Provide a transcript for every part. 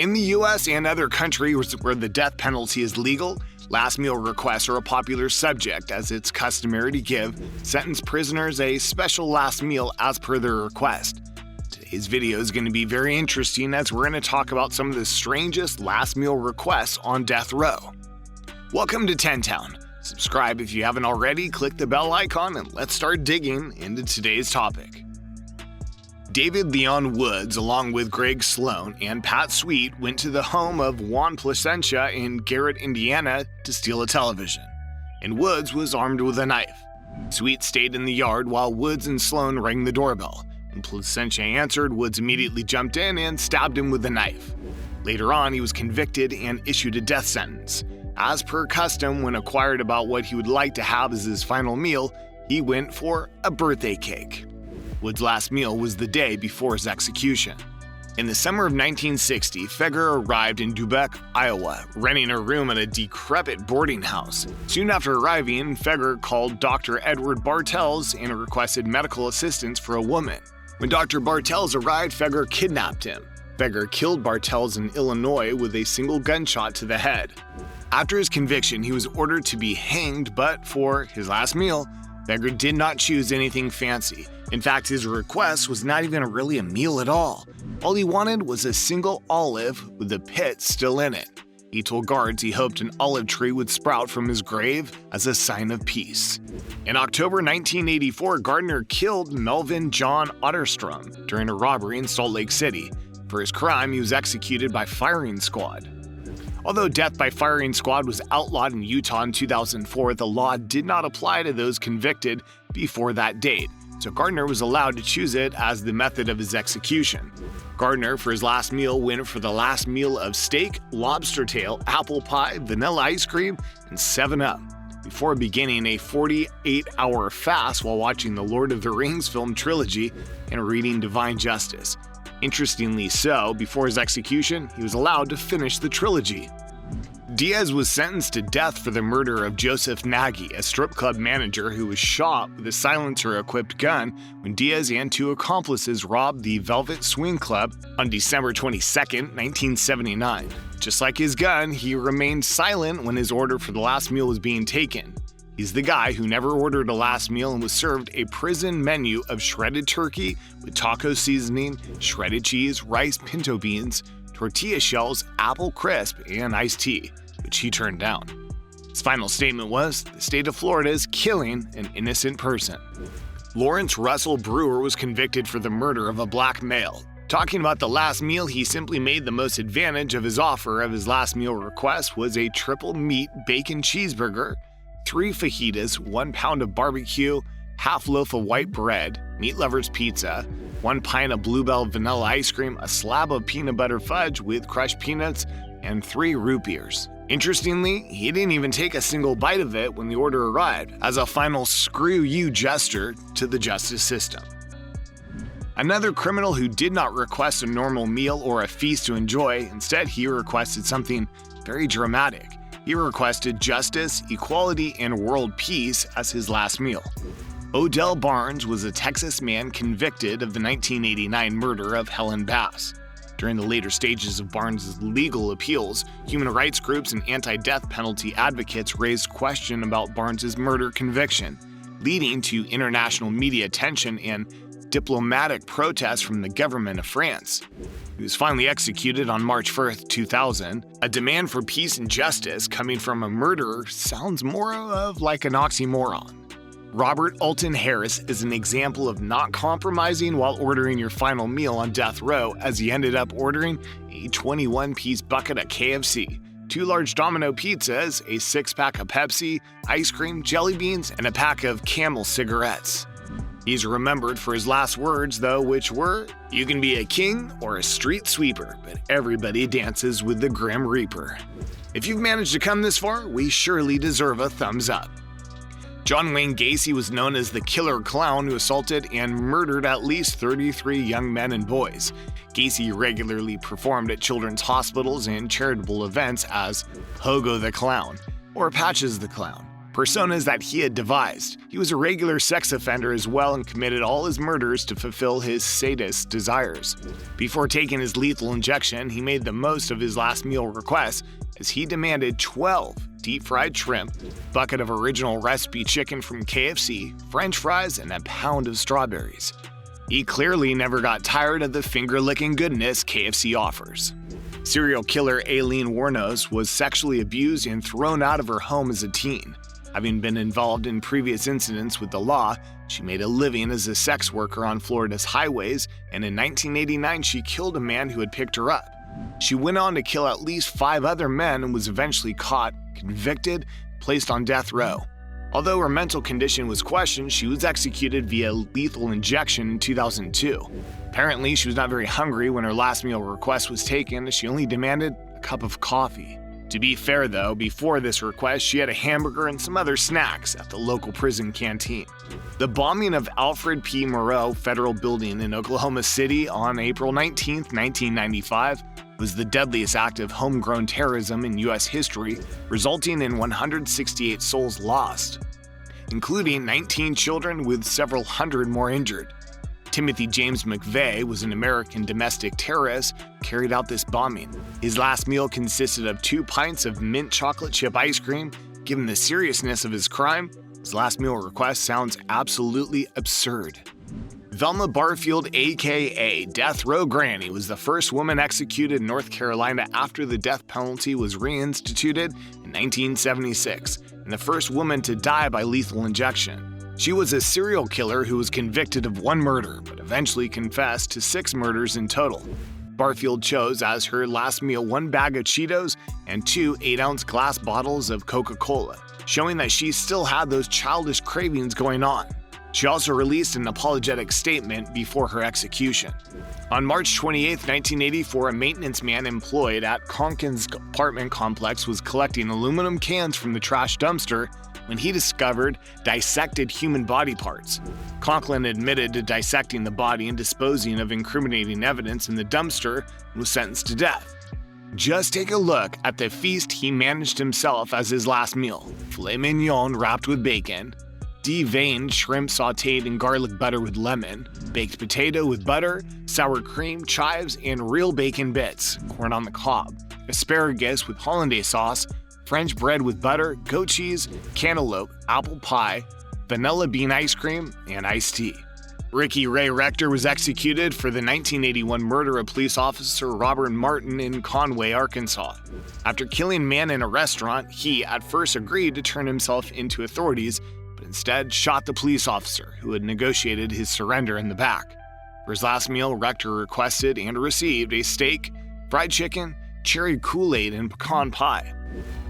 In the US and other countries where the death penalty is legal, last meal requests are a popular subject, as it's customary to give sentenced prisoners a special last meal as per their request. Today's video is going to be very interesting, as we're going to talk about some of the strangest last meal requests on death row. Welcome to 10 Town. Subscribe if you haven't already, click the bell icon, and let's start digging into today's topic. David Leon Woods, along with Greg Sloan and Pat Sweet, went to the home of Juan Placencia in Garrett, Indiana, to steal a television. And Woods was armed with a knife. Sweet stayed in the yard while Woods and Sloan rang the doorbell. When Placencia answered, Woods immediately jumped in and stabbed him with a knife. Later on, he was convicted and issued a death sentence. As per custom, when inquired about what he would like to have as his final meal, he went for a birthday cake. Wood's last meal was the day before his execution. In the summer of 1960, Feger arrived in Dubuque, Iowa, renting a room at a decrepit boarding house. Soon after arriving, Feger called Dr. Edward Bartels and requested medical assistance for a woman. When Dr. Bartels arrived, Feger kidnapped him. Feger killed Bartels in Illinois with a single gunshot to the head. After his conviction, he was ordered to be hanged, but for his last meal, Feger did not choose anything fancy. In fact, his request was not even really a meal at all. All he wanted was a single olive with the pit still in it. He told guards he hoped an olive tree would sprout from his grave as a sign of peace. In October 1984, Gardner killed Melvin John Otterstrom during a robbery in Salt Lake City. For his crime, he was executed by firing squad. Although death by firing squad was outlawed in Utah in 2004, the law did not apply to those convicted before that date, so Gardner was allowed to choose it as the method of his execution. Gardner, for his last meal, went for the last meal of steak, lobster tail, apple pie, vanilla ice cream, and 7-Up, before beginning a 48-hour fast while watching the Lord of the Rings film trilogy and reading Divine Justice. Interestingly so, before his execution, he was allowed to finish the trilogy. Diaz was sentenced to death for the murder of Joseph Nagy, a strip club manager who was shot with a silencer-equipped gun when Diaz and two accomplices robbed the Velvet Swing Club on December 22, 1979. Just like his gun, he remained silent when his order for the last meal was being taken. He's the guy who never ordered a last meal and was served a prison menu of shredded turkey with taco seasoning, shredded cheese, rice, pinto beans, tortilla shells, apple crisp, and iced tea, which he turned down. His final statement was, "The state of Florida is killing an innocent person." Lawrence Russell Brewer was convicted for the murder of a black male. Talking about the last meal, he simply made the most advantage of his offer of his last meal request was a triple meat bacon cheeseburger, 3 fajitas, 1 pound of barbecue, half loaf of white bread, meat lover's pizza, 1 pint of Bluebell vanilla ice cream, a slab of peanut butter fudge with crushed peanuts, and 3 root beers. Interestingly, he didn't even take a single bite of it when the order arrived, as a final screw you gesture to the justice system. Another criminal who did not request a normal meal or a feast to enjoy, instead he requested something very dramatic. He requested justice, equality, and world peace as his last meal. Odell Barnes was a Texas man convicted of the 1989 murder of Helen Bass. During the later stages of Barnes' legal appeals, human rights groups and anti-death penalty advocates raised question about Barnes' murder conviction, leading to international media attention and diplomatic protests from the government of France. He was finally executed on March 1st, 2000. A demand for peace and justice coming from a murderer sounds more of like an oxymoron. Robert Alton Harris is an example of not compromising while ordering your final meal on death row, as he ended up ordering a 21-piece bucket of KFC, 2 large Domino pizzas, a 6-pack of Pepsi, ice cream, jelly beans, and a pack of Camel cigarettes. He's remembered for his last words, though, which were, "You can be a king or a street sweeper, but everybody dances with the Grim Reaper." If you've managed to come this far, we surely deserve a thumbs up. John Wayne Gacy was known as the killer clown who assaulted and murdered at least 33 young men and boys. Gacy regularly performed at children's hospitals and charitable events as Pogo the Clown or Patches the Clown. personas that he had devised. He was a regular sex offender as well and committed all his murders to fulfill his sadist desires. Before taking his lethal injection, he made the most of his last meal request as he demanded 12 deep-fried shrimp, bucket of original recipe chicken from KFC, French fries, and a pound of strawberries. He clearly never got tired of the finger-licking goodness KFC offers. Serial killer Aileen Wuornos was sexually abused and thrown out of her home as a teen. Having been involved in previous incidents with the law, she made a living as a sex worker on Florida's highways, and in 1989 she killed a man who had picked her up. She went on to kill at least 5 other men and was eventually caught, convicted, placed on death row. Although her mental condition was questioned, she was executed via lethal injection in 2002. Apparently, she was not very hungry when her last meal request was taken, as she only demanded a cup of coffee. To be fair though, before this request, she had a hamburger and some other snacks at the local prison canteen. The bombing of Alfred P. Moreau Federal Building in Oklahoma City on April 19, 1995, was the deadliest act of homegrown terrorism in U.S. history, resulting in 168 souls lost, including 19 children with several hundred more injured. Timothy James McVeigh was an American domestic terrorist who carried out this bombing. His last meal consisted of 2 pints of mint chocolate chip ice cream. Given the seriousness of his crime, his last meal request sounds absolutely absurd. Velma Barfield, aka Death Row Granny, was the first woman executed in North Carolina after the death penalty was reinstituted in 1976, and the first woman to die by lethal injection. She was a serial killer who was convicted of 1 murder, but eventually confessed to 6 murders in total. Barfield chose as her last meal 1 bag of Cheetos and 2 8-ounce glass bottles of Coca-Cola, showing that she still had those childish cravings going on. She also released an apologetic statement before her execution. On March 28, 1984, a maintenance man employed at Conkin's apartment complex was collecting aluminum cans from the trash dumpster when he discovered dissected human body parts. Conklin admitted to dissecting the body and disposing of incriminating evidence in the dumpster and was sentenced to death. Just take a look at the feast he managed himself as his last meal: filet mignon wrapped with bacon, deveined shrimp sauteed in garlic butter with lemon, baked potato with butter, sour cream, chives, and real bacon bits, corn on the cob, asparagus with hollandaise sauce, French bread with butter, goat cheese, cantaloupe, apple pie, vanilla bean ice cream, and iced tea. Ricky Ray Rector was executed for the 1981 murder of police officer Robert Martin in Conway, Arkansas. After killing a man in a restaurant, he at first agreed to turn himself into authorities, but instead shot the police officer, who had negotiated his surrender in the back. For his last meal, Rector requested and received a steak, fried chicken, cherry Kool-Aid, and pecan pie.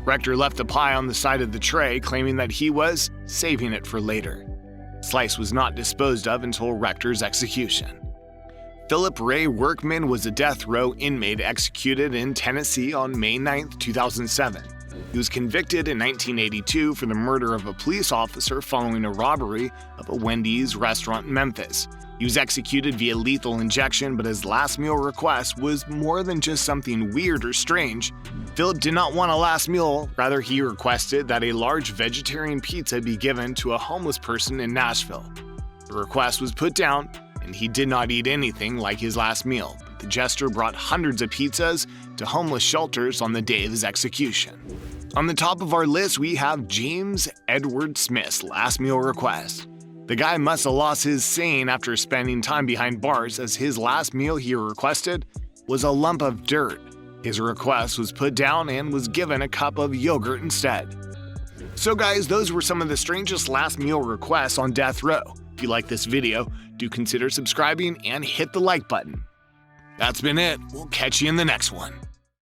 Rector left the pie on the side of the tray, claiming that he was saving it for later. Slice was not disposed of until Rector's execution. Philip Ray Workman was a death row inmate executed in Tennessee on May 9, 2007. He was convicted in 1982 for the murder of a police officer following a robbery of a Wendy's restaurant in Memphis. He was executed via lethal injection, but his last meal request was more than just something weird or strange. Philip did not want a last meal, rather he requested that a large vegetarian pizza be given to a homeless person in Nashville. The request was put down, and he did not eat anything like his last meal, but the jester brought hundreds of pizzas to homeless shelters on the day of his execution. On the top of our list, we have James Edward Smith's last meal request. The guy must have lost his sane after spending time behind bars, as his last meal he requested was a lump of dirt. His request was put down and was given a cup of yogurt instead. So guys, those were some of the strangest last meal requests on death row. If you like this video, do consider subscribing and hit the like button. That's been it. We'll catch you in the next one.